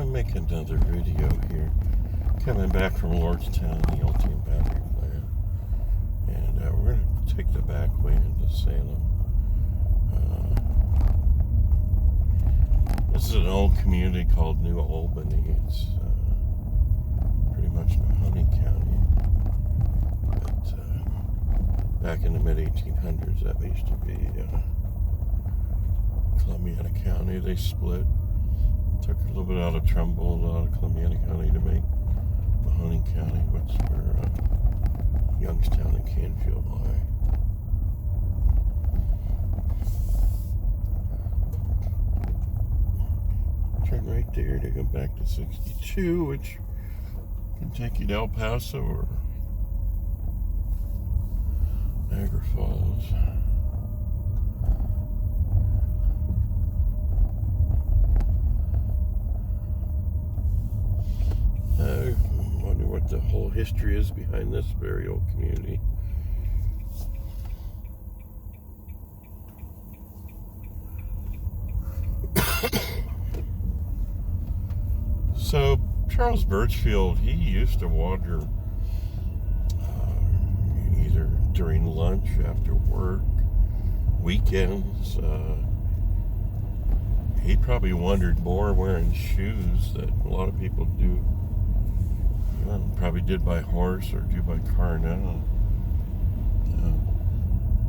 to make another video here. Coming back from Lordstown, the Ultimate Battery Plant. And we're going to take the back way into Salem. This is an old community called New Albany. It's pretty much Mahoney County. But back in the mid-1800s, that used to be Columbiana County. They split. Took a little bit out of Trumbull, out of Columbiana County to make Mahoney County, which is where Youngstown and Canfield lie. Turn right there to go back to 62, which can take you to El Paso or Niagara Falls. I wonder what the whole history is behind this very old community. So, Charles Burchfield, he used to wander either during lunch, after work, weekends. He probably wandered more wearing shoes that a lot of people do. Probably did by horse or do by car now.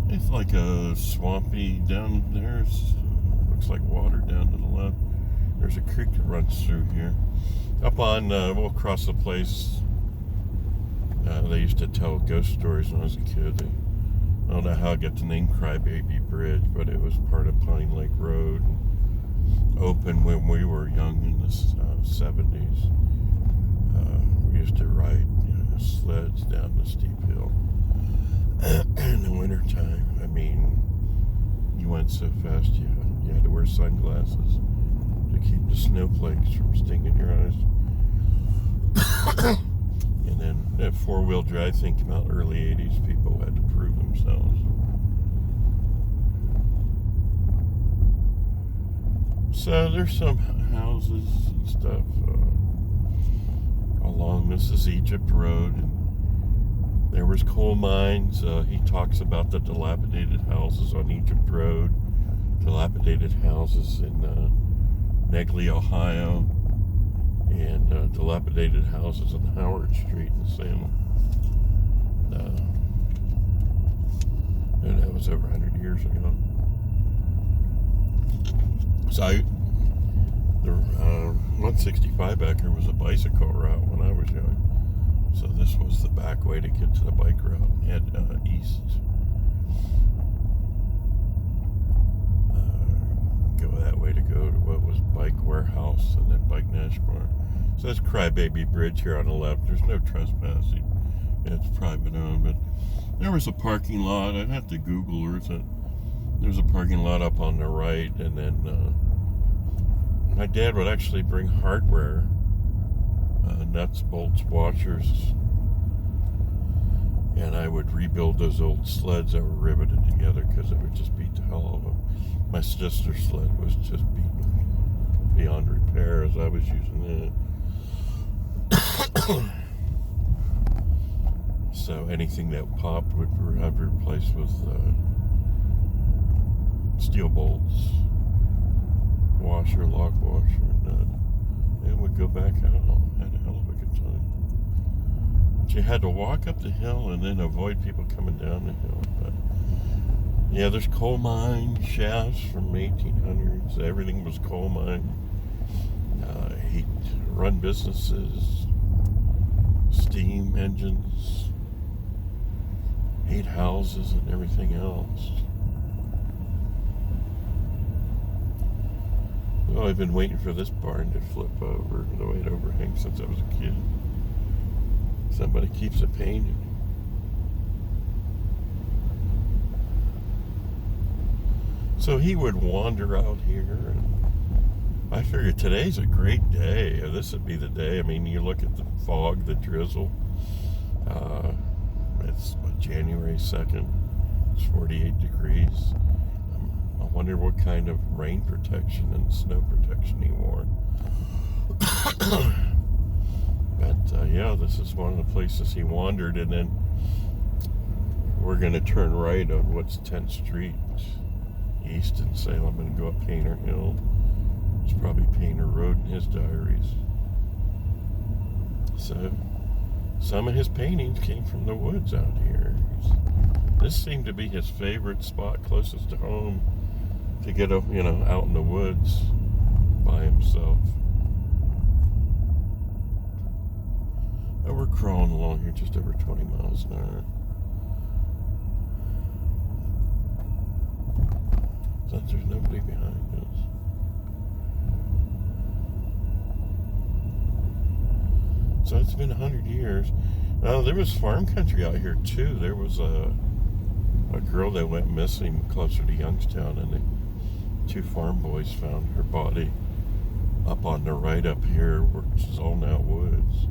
It's like a swampy down there. Looks like water down to the left. There's a creek that runs through here. Up on, we'll cross the place. They used to tell ghost stories when I was a kid. I don't know how I got the name Crybaby Bridge, but it was part of Pine Lake Road. Opened when we were young in the 70s. We used to ride sleds down the steep hill in the wintertime. I mean, you went so fast you had to wear sunglasses to keep the snowflakes from stinging your eyes. And then that four-wheel drive thing came out early 80s. People had to prove themselves. So there's some houses and stuff along this is Egypt Road. And there was coal mines. He talks about the dilapidated houses on Egypt Road, dilapidated houses in Negley, Ohio, and dilapidated houses on Howard Street in Salem. And that was over 100 years ago. So the 165 back here was a bicycle route when I was young. So this was the back way to get to the bike route and head east. Go that way to go to what was Bike Warehouse and then Bike Nash Bar. So that's Crybaby Bridge here on the left. There's no trespassing. It's private owned, but there was a parking lot. I'd have to Google Earth it. There's a parking lot up on the right, and then my dad would actually bring hardware, nuts, bolts, washers, and I would rebuild those old sleds that were riveted together because it would just beat the hell out of them. My sister's sled was just beaten beyond repair as I was using it. So anything that popped would have to be replaced with steel bolts, washer, lock washer, and it would go back out. Had a hell of a good time. But you had to walk up the hill and then avoid people coming down the hill. But yeah, there's coal mine shafts from 1800s. Everything was coal mine. He'd run businesses, steam engines, heat houses, and everything else. Well, I've been waiting for this barn to flip over the way it overhangs since I was a kid. Somebody keeps it painted. So he would wander out here, and I figured today's a great day. This would be the day. I mean, you look at the fog, the drizzle. It's January 2nd. It's 48 degrees. I wonder what kind of rain protection and snow protection he wore. But yeah, this is one of the places he wandered, and then we're going to turn right on what's 10th Street East in Salem and go up Painter Hill. It's probably Painter Road in his diaries. So some of his paintings came from the woods out here. This seemed to be his favorite spot closest to home to get up, out in the woods by himself. And we're crawling along here just over 20 miles an hour. So there's nobody behind us. So it's been 100 years. There was farm country out here too. There was a girl that went missing closer to Youngstown, and the two farm boys found her body up on the right up here, which is all now woods.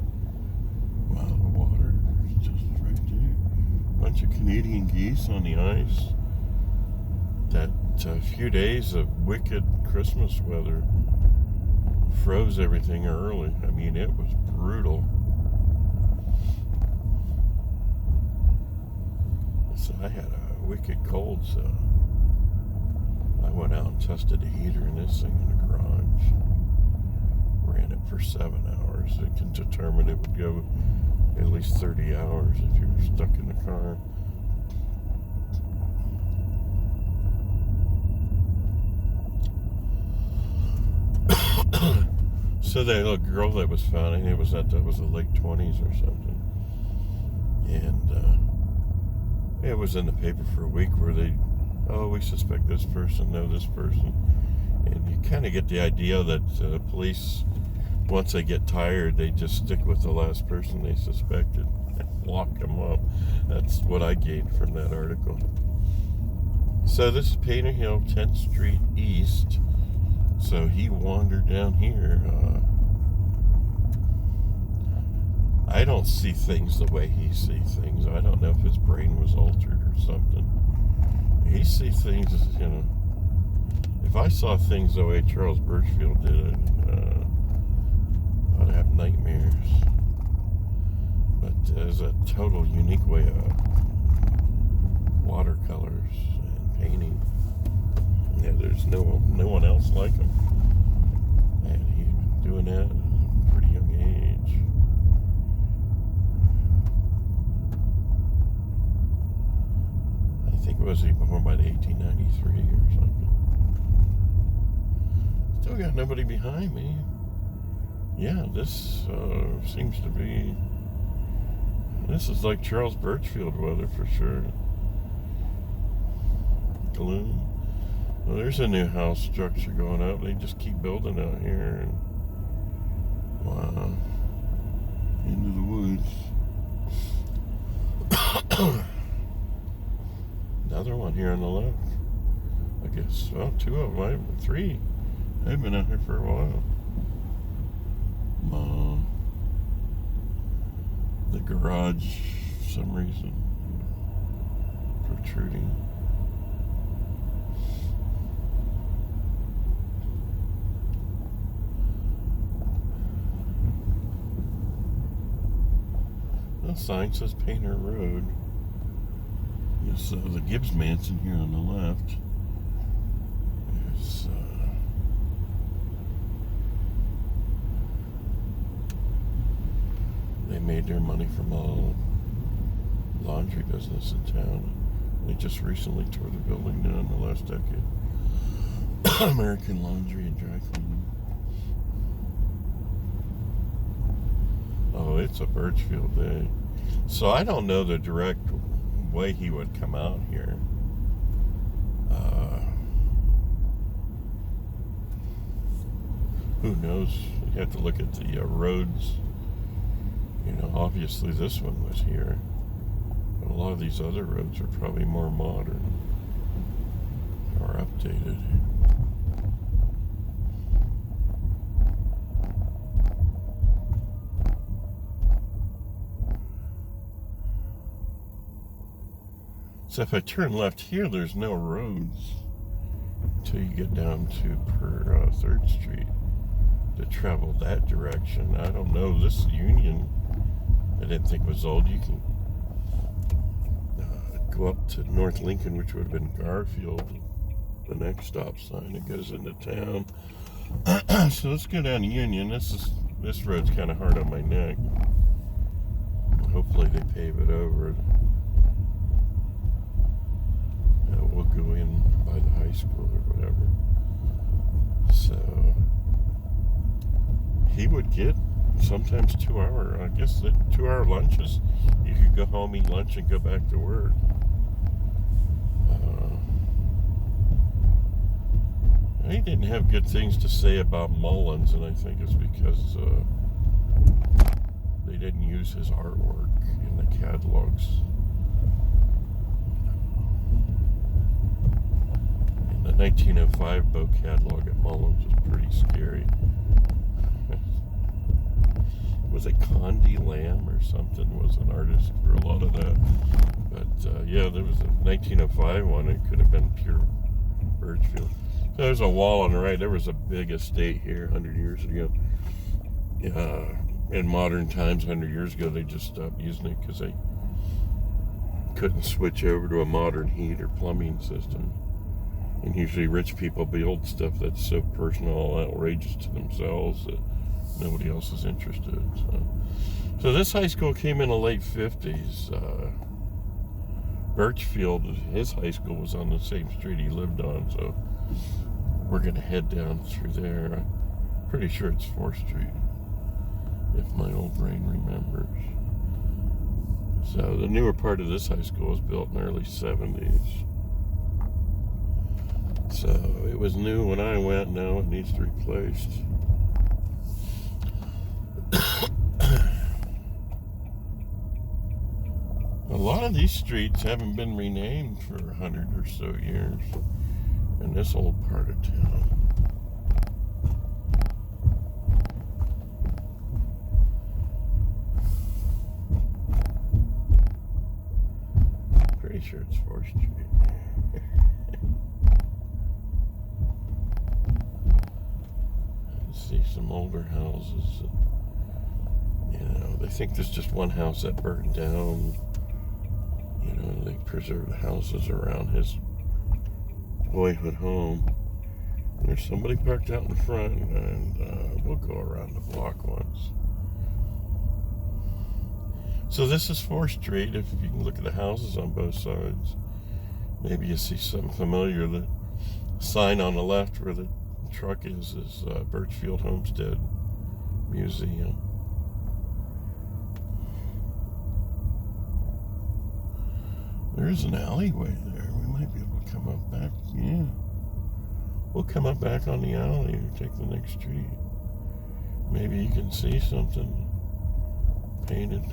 Wow, the water is just right there. Bunch of Canadian geese on the ice. That few days of wicked Christmas weather froze everything early. I mean, it was brutal. So I had a wicked cold, so I went out and tested the heater in this thing in the garage. Ran it for 7 hours. It can determine it would go at least 30 hours if you were stuck in the car. So that little girl that was found, I think that was the late 20s or something. And it was in the paper for a week where we suspect this person, know this person. And you kind of get the idea that police, once they get tired, they just stick with the last person they suspected and lock them up. That's what I gained from that article. So this is Painter Hill, 10th Street East. So he wandered down here. I don't see things the way he sees things. I don't know if his brain was altered or something. He sees things, if I saw things the way Charles Burchfield did, I'd have nightmares. But there's a total unique way of watercolors and painting. Yeah, there's no one else like him. And he's been doing that at a pretty young age. I think it was born by the 1893 or something. Still got nobody behind me. Yeah, this seems to be... This is like Charles Burchfield weather for sure. Gloom. Well, there's a new house structure going up. They just keep building out here. And wow. Into the woods. Another one here on the left. I guess, well, two of them. Three. They've been out here for a while. The garage, for some reason, protruding. The sign says Painter Road. Yes, the Gibbs Mansion here on the left. There's they made their money from all laundry business in town. They just recently tore the building down in the last decade. American Laundry and Dry Cleaning. Oh, it's a Burchfield day. So I don't know the direct way he would come out here. Who knows? You have to look at the roads. Obviously this one was here. But a lot of these other roads are probably more modern or updated. So if I turn left here, there's no roads until you get down to 3rd Street. to travel that direction. I don't know. This Union, I didn't think was old. You can go up to North Lincoln, which would have been Garfield, the next stop sign that goes into town. So let's go down Union. This road's kind of hard on my neck. Hopefully they pave it over. We'll go in by the high school or whatever. So he would get sometimes 2 hour. I guess the 2 hour lunches. You could go home, eat lunch, and go back to work. He didn't have good things to say about Mullins, and I think it's because they didn't use his artwork in the catalogs. In the 1905 boat catalog at Mullins was pretty scary. Was it Conde Lamb or something was an artist for a lot of that? But yeah, there was a 1905 one. It could have been pure Burchfield. So there's a wall on the right. There was a big estate here 100 years ago. In modern times, 100 years ago, they just stopped using it because they couldn't switch over to a modern heat or plumbing system. And usually rich people build stuff that's so personal, outrageous to themselves that nobody else is interested. So this high school came in the late 50s. Burchfield, his high school was on the same street he lived on, so we're going to head down through there. I'm pretty sure it's 4th Street, if my old brain remembers. So the newer part of this high school was built in the early 70s. So it was new when I went. Now it needs to be replaced. A lot of these streets haven't been renamed for 100 or so years in this old part of town. Pretty sure it's 4th Street. See some older houses. They think there's just one house that burned down. They preserve the houses around his boyhood home. And there's somebody parked out in front, and we'll go around the block once. So this is 4th Street. If you can look at the houses on both sides, maybe you see something familiar. The sign on the left where the truck is Burchfield Homestead Museum. There is an alleyway there. We might be able to come up back. Yeah. We'll come up back on the alley or take the next street. Maybe you can see something painted.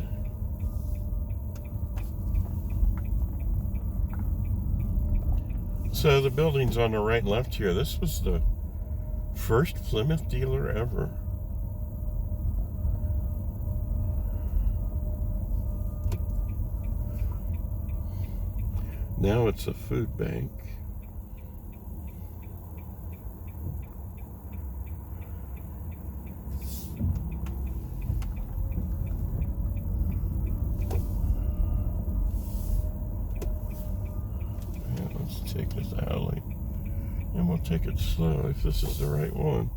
So the buildings on the right and left here, this was the first Plymouth dealer ever. Now it's a food bank. Yeah, let's take this alley. And we'll take it slow if this is the right one.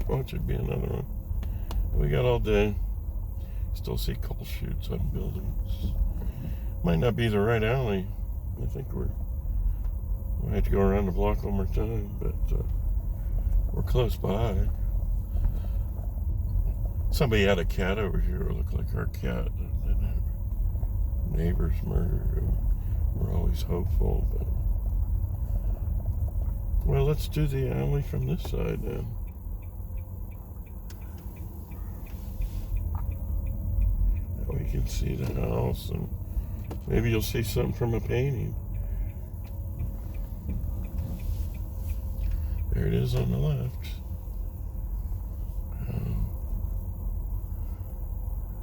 Watch it be another one. We got all day. Still see coal chutes on buildings. Might not be the right alley. I think we have to go around the block one more time, but we're close by. Somebody had a cat over here. It looked like our cat. Neighbors murdered. We're always hopeful, but well, let's do the alley from this side then. Now we can see the house, and maybe you'll see something from a painting. There it is on the left.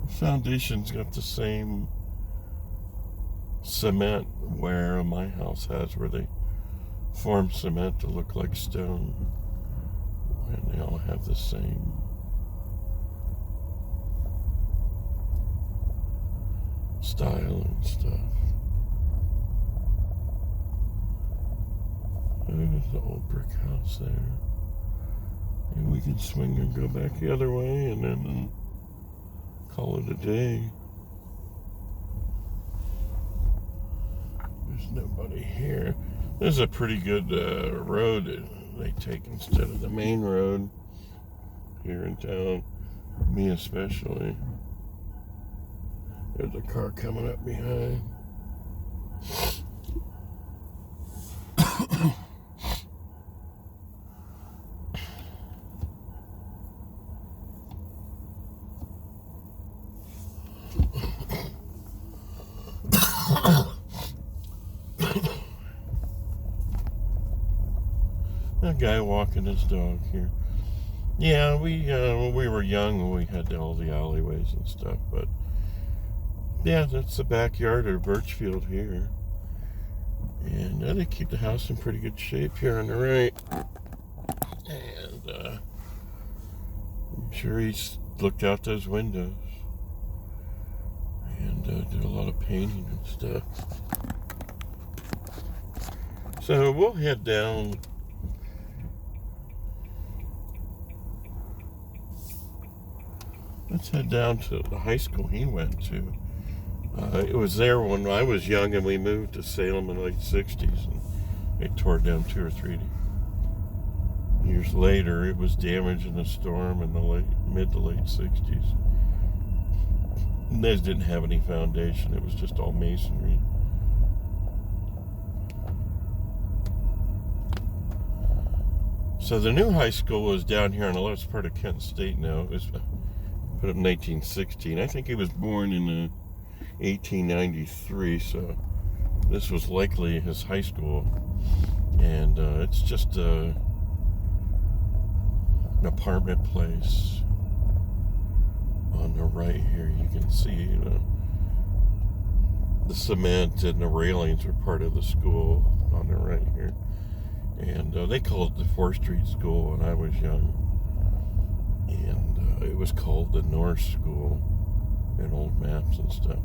The foundation's got the same cement wear my house has, where they form cement to look like stone. And they all have the same style and stuff. There's the old brick house there. And we can swing and go back the other way and then call it a day. There's nobody here. This is a pretty good road that they take instead of the main road here in town. Me especially. There's a car coming up behind. A guy walking his dog here. Yeah, when we were young, we had all the alleyways and stuff, but yeah, that's the backyard of Burchfield here. And they keep the house in pretty good shape here on the right. And I'm sure he's looked out those windows and did a lot of painting and stuff. So we'll head down. Let's head down to the high school he went to. It was there when I was young, and we moved to Salem in the late 60s, and they tore it down 2 or 3 years later. It was damaged in a storm in the mid to late 60s. And theirs didn't have any foundation. It was just all masonry. So the new high school was down here on the left part of Kent State now. It was put up in 1916. I think he was born in 1893, so this was likely his high school. And it's just an apartment place. On the right here, you can see the cement and the railings are part of the school on the right here. And they called it the 4th Street School when I was young. And it was called the North School in old maps and stuff.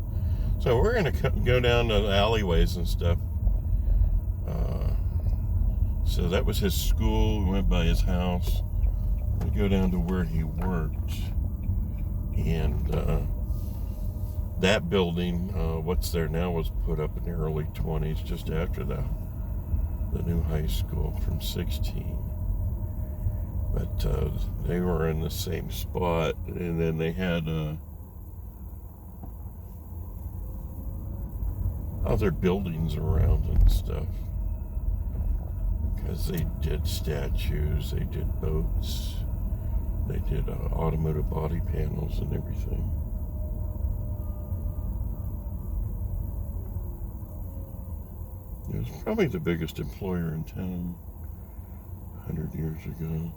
So we're going to go down the alleyways and stuff. So that was his school. We went by his house. We go down to where he worked. And that building, what's there now, was put up in the early 20s, just after the new high school from 16. But they were in the same spot. And then they had other buildings around and stuff, because they did statues, they did boats, they did automotive body panels and everything. It was probably the biggest employer in town 100 years ago.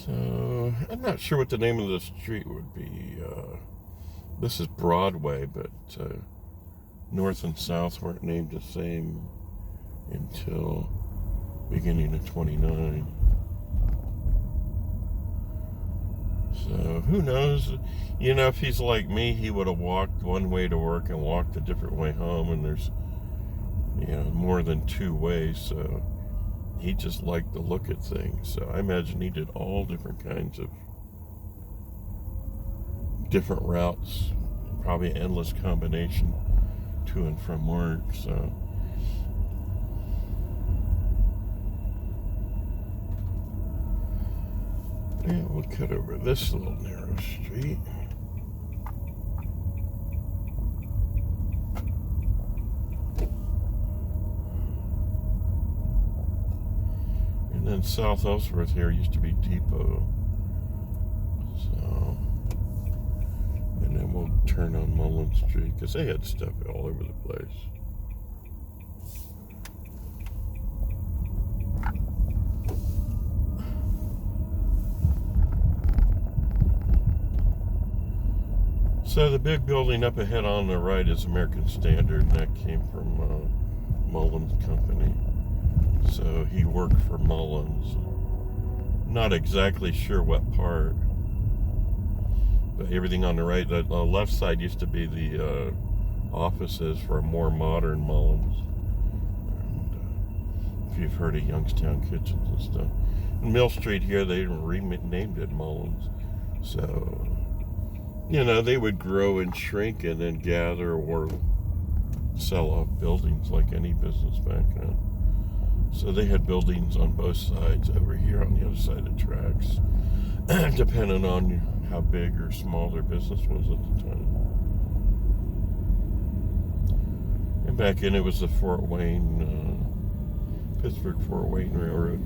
So, I'm not sure what the name of the street would be. This is Broadway, but north and south weren't named the same until beginning of 29. So, who knows? You know, if he's like me, he would have walked one way to work and walked a different way home, and there's, more than 2 ways, so he just liked the look at things. So I imagine he did all different kinds of different routes, probably an endless combination to and from work. So yeah, we'll cut over this little narrow street. And then South Ellsworth here used to be Depot. So, and then we'll turn on Mullen Street, because they had stuff all over the place. So the big building up ahead on the right is American Standard, and that came from Mullins Company. So he worked for Mullins. Not exactly sure what part, but everything on the right, the left side used to be the offices for a more modern Mullins. And, if you've heard of Youngstown Kitchens and stuff. And Mill Street here, they renamed it Mullins. So, you know, they would grow and shrink and then gather or sell off buildings like any business back then. So they had buildings on both sides over here on the other side of the tracks, depending on how big or small their business was at the time. And back in, it was the Pittsburgh-Fort Wayne Railroad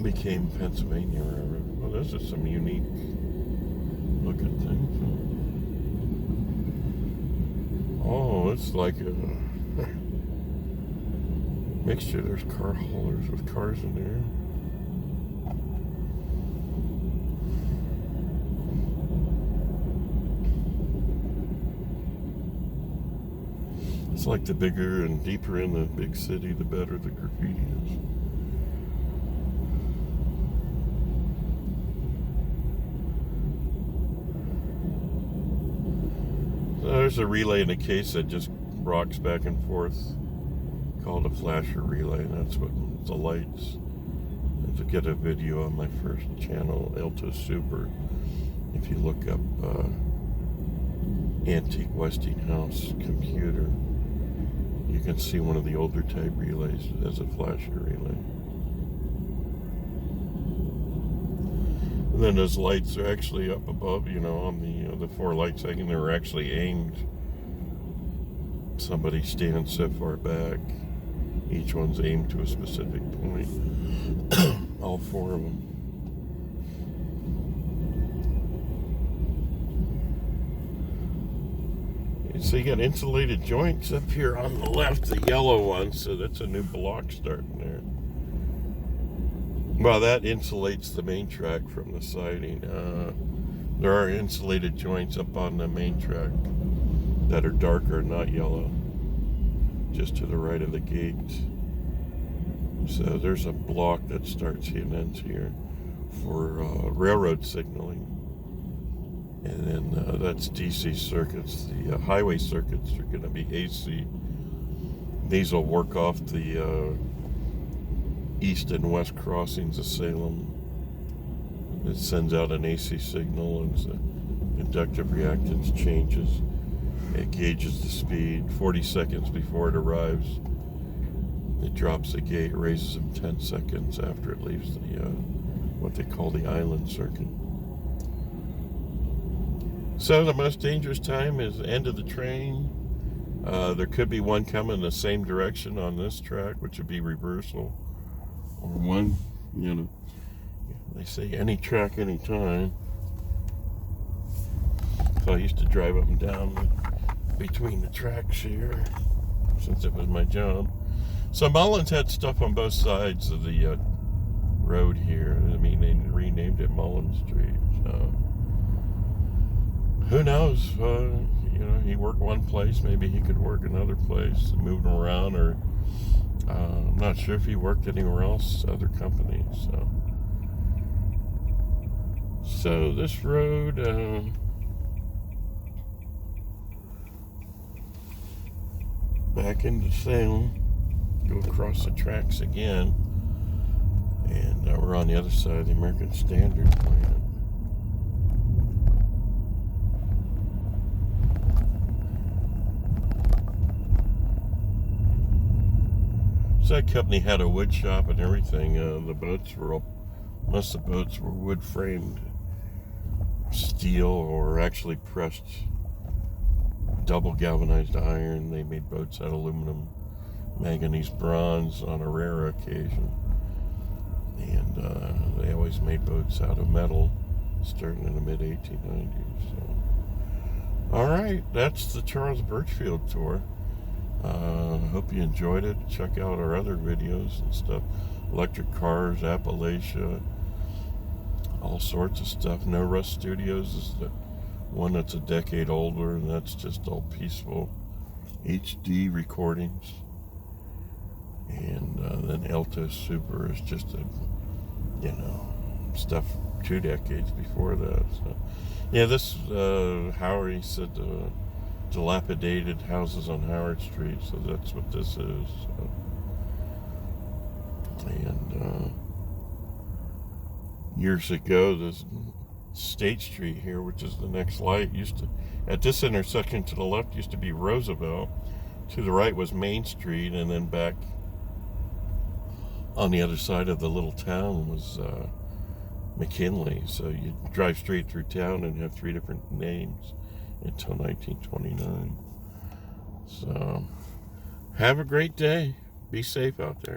became Pennsylvania Railroad. Well, those are some unique looking things. Oh, it's like a mixture. There's car haulers with cars in there. It's like the bigger and deeper in the big city, the better the graffiti is. So there's a relay in a case that just rocks back and forth, called a flasher relay, and that's what the lights. And to get a video on my first channel, Alto Super, if you look up Antique Westinghouse computer, you can see one of the older type relays as a flasher relay. And then those lights are actually up above, you know, on the four lights hanging. They were actually aimed. Somebody stands so far back. Each one's aimed to a specific point. All four of them. So you got insulated joints up here on the left, the yellow one, so that's a new block starting there. Well, that insulates the main track from the siding. There are insulated joints up on the main track that are darker, not yellow, just to the right of the gate. So there's a block that starts here and ends here for railroad signaling. And then that's DC circuits. The highway circuits are going to be AC. These will work off the east and west crossings of Salem. It sends out an AC signal, and the inductive reactance changes. It gauges the speed 40 seconds before it arrives. It drops the gate, raises them 10 seconds after it leaves the what they call the island circuit. So the most dangerous time is the end of the train. There could be one coming the same direction on this track, which would be reversal. Or one, you know, they say any track, any time. So I used to drive up and down between the tracks here, since it was my job. So Mullins had stuff on both sides of the road here. I mean, they renamed it Mullins Street. So who knows? You know, he worked one place. Maybe he could work another place, moving around, or I'm not sure if he worked anywhere else, other companies. So this road, back into Salem, go across the tracks again, and we're on the other side of the American Standard plant. So that company had a wood shop and everything. The boats were most of the boats were wood framed steel, or actually pressed double galvanized iron. They made boats out of aluminum, manganese, bronze on a rare occasion. And they always made boats out of metal starting in the mid-1890s. So. All right, that's the Charles Burchfield tour. Hope you enjoyed it. Check out our other videos and stuff. Electric cars, Appalachia, all sorts of stuff. No Rust Studios is the one that's a decade older, and that's just all peaceful HD recordings. And then Alto Super is just stuff 2 decades before that. So, yeah, this Howard, he said dilapidated houses on Howard Street, so that's what this is. So. And years ago, this State Street here, which is the next light, at this intersection to the left used to be Roosevelt, to the right was Main Street, and then back on the other side of the little town was McKinley. So you drive straight through town and have 3 different names until 1929. So have a great day. Be safe out there.